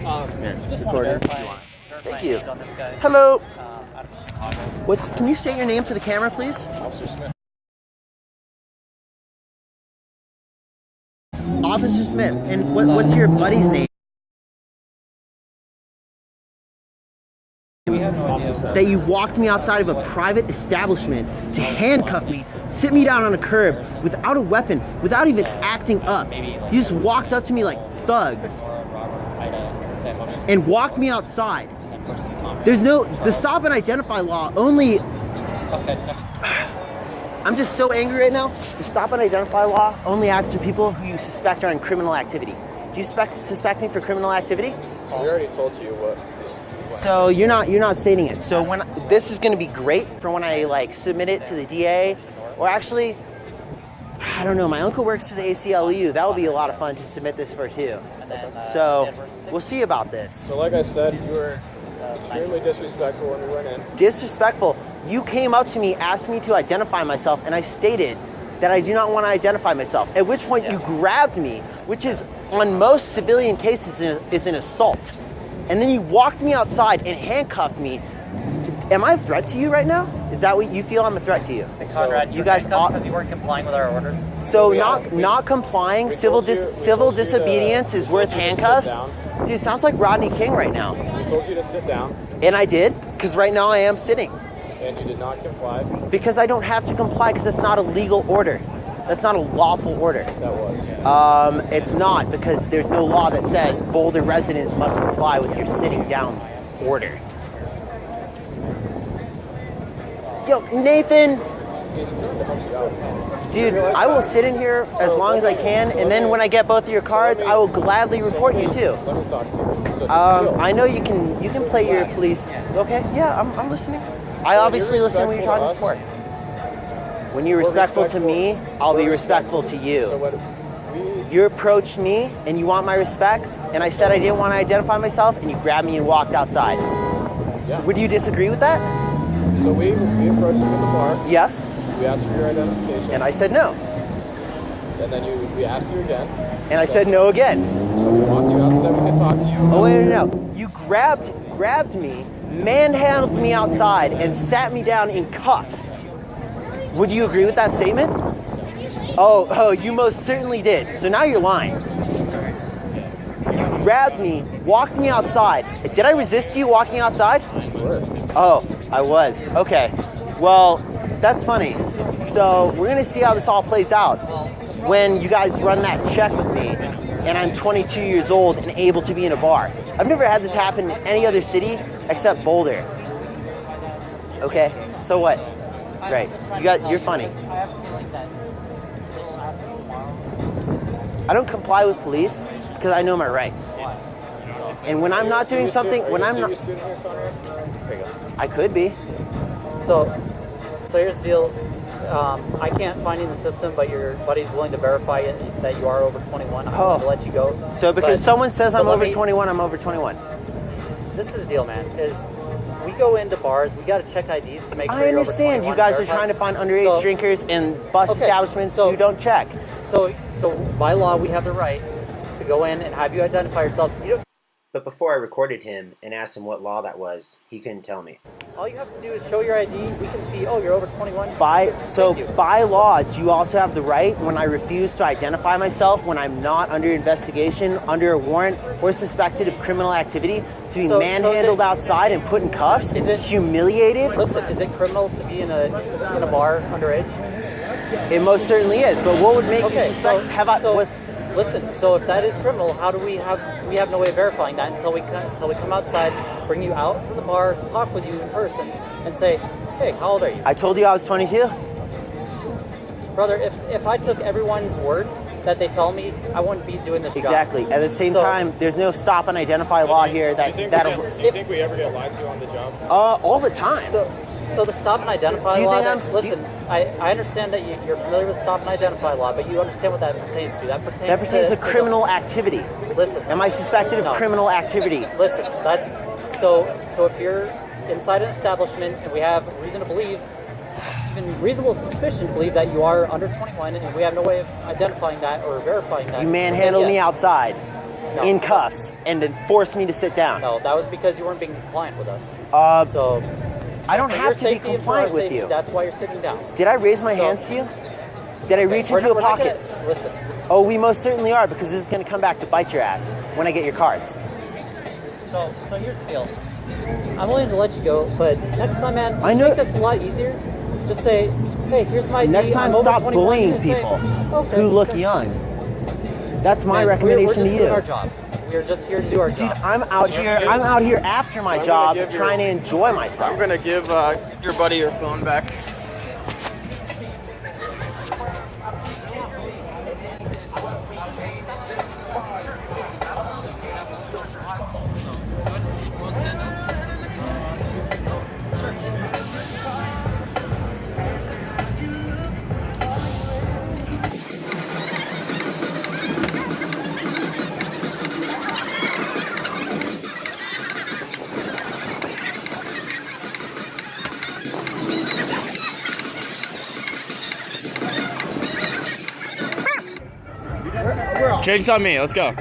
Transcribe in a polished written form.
Just want to verify Thank you. on this guy. Hello. Out of Chicago. Can you say your name for the camera, please? Officer Smith. Officer Smith. And what's your buddy's name? We have no idea. That you walked me outside of a private establishment to handcuff me, sit me down on a curb without a weapon, without even acting up. You just walked up to me like thugs and walked me outside. There's the stop and identify law only. Okay, so. I'm just so angry right now. The stop and identify law only acts for people who you suspect are in criminal activity. Do you suspect me for criminal activity? We already told you what. So you're not stating it. So this is going to be great for when I submit it to the DA, or actually, I don't know. My uncle works for the ACLU. That would be a lot of fun to submit this for too. So we'll see about this. So like I said, you were extremely disrespectful when we went in. Disrespectful. You came up to me, asked me to identify myself, and I stated that I do not want to identify myself. At which point you grabbed me, which is on most civilian cases is an assault. And then you walked me outside and handcuffed me. Am I a threat to you right now? Is that what you feel? I'm a threat to you? And Conrad, you guys because you weren't complying with our orders. So not complying, civil disobedience is worth handcuffs. Dude, sounds like Rodney King right now. We told you to sit down. And I did, because right now I am sitting. And you did not comply. Because I don't have to comply, because it's not a legal order. That's not a lawful order. That was. It's not, because there's no law that says Boulder residents must comply with your sitting down order. Yo, Nathan. Dude, I will sit in here as long as I can, and then when I get both of your cards, I will gladly report you too. Let me talk to you. So I know you can play your police. Okay, yeah, I'm listening. I obviously listen when you're talking before. When you're respectful to me, I'll be respectful to you. You approached me and you want my respect, and I said I didn't want to identify myself, and you grabbed me and walked outside. Yeah. Would you disagree with that? So we approached you in the bar. Yes. We asked for your identification. And I said no. And then we asked you again. And I said no again. So we walked you out so that we could talk to you. Oh, wait, no. You grabbed me, manhandled me outside, and sat me down in cuffs. Would you agree with that statement? Oh, you most certainly did. So now you're lying. You grabbed me, walked me outside. Did I resist you walking outside? Oh, I was. Okay. Well, that's funny. So we're going to see how this all plays out when you guys run that check with me and I'm 22 years old and able to be in a bar. I've never had this happen in any other city except Boulder. Okay, so what? Great. You're funny. I don't comply with police because I know my rights. And when I'm not doing something, I could be. So here's the deal. I can't find you in the system, but your buddy's willing to verify that you are over 21. I'm going to let you go. So because someone says I'm over 21, I'm over 21. This is the deal, man. We go into bars, we got to check IDs to make sure you're over 21. I understand. You guys are trying to find underage drinkers in bus establishments who don't check. So by law, we have the right to go in and have you identify yourself. But before I recorded him and asked him what law that was, he couldn't tell me. All you have to do is show your ID. We can see, you're over 21. By law, do you also have the right when I refuse to identify myself when I'm not under investigation, under a warrant, or suspected of criminal activity to be manhandled outside and put in cuffs? Is it humiliated? Listen, is it criminal to be in a bar underage? It most certainly is. But what would make you suspect? Listen, so if that is criminal, how do we have no way of verifying that until we come outside, bring you out from the bar, talk with you in person, and say, hey, how old are you? I told you I was 22. Brother, if I took everyone's word that they tell me, I wouldn't be doing this job. Exactly. At the same time, there's no stop and identify law here. Do you think we ever get lied to on the job? All the time. So the stop and identify law. Listen, I understand that you're familiar with stop and identify law, but you understand what that pertains to. That pertains to criminal activity. Listen. Am I suspected of criminal activity? Listen, that's so if you're inside an establishment and we have reason to believe, even reasonable suspicion to believe that you are under 21 and we have no way of identifying that or verifying that. You manhandled me outside. No, in so- cuffs and then forced me to sit down. No, that was because you weren't being compliant with us. So I don't for have your to be safety and for our compliant with safety, you. That's why you're sitting down. Did I raise my So- hands to you? Did I reach into a We're not pocket? gonna- listen, Oh, we most certainly are, because this is going to come back to bite your ass when I get your cards. so here's the deal. I'm willing to let you go, but next time, man, just I know- make this a lot easier. Just say, hey, here's my ID. Next time, I'm over stop 21. bullying You say, people okay, who look okay. young. That's my Man, recommendation we're just to doing you. our job. We're just here to do our Dude, job. I'm out here after my I'm gonna job give trying to your- enjoy myself. I'm gonna give your buddy your phone back. Drinks on me. Let's go.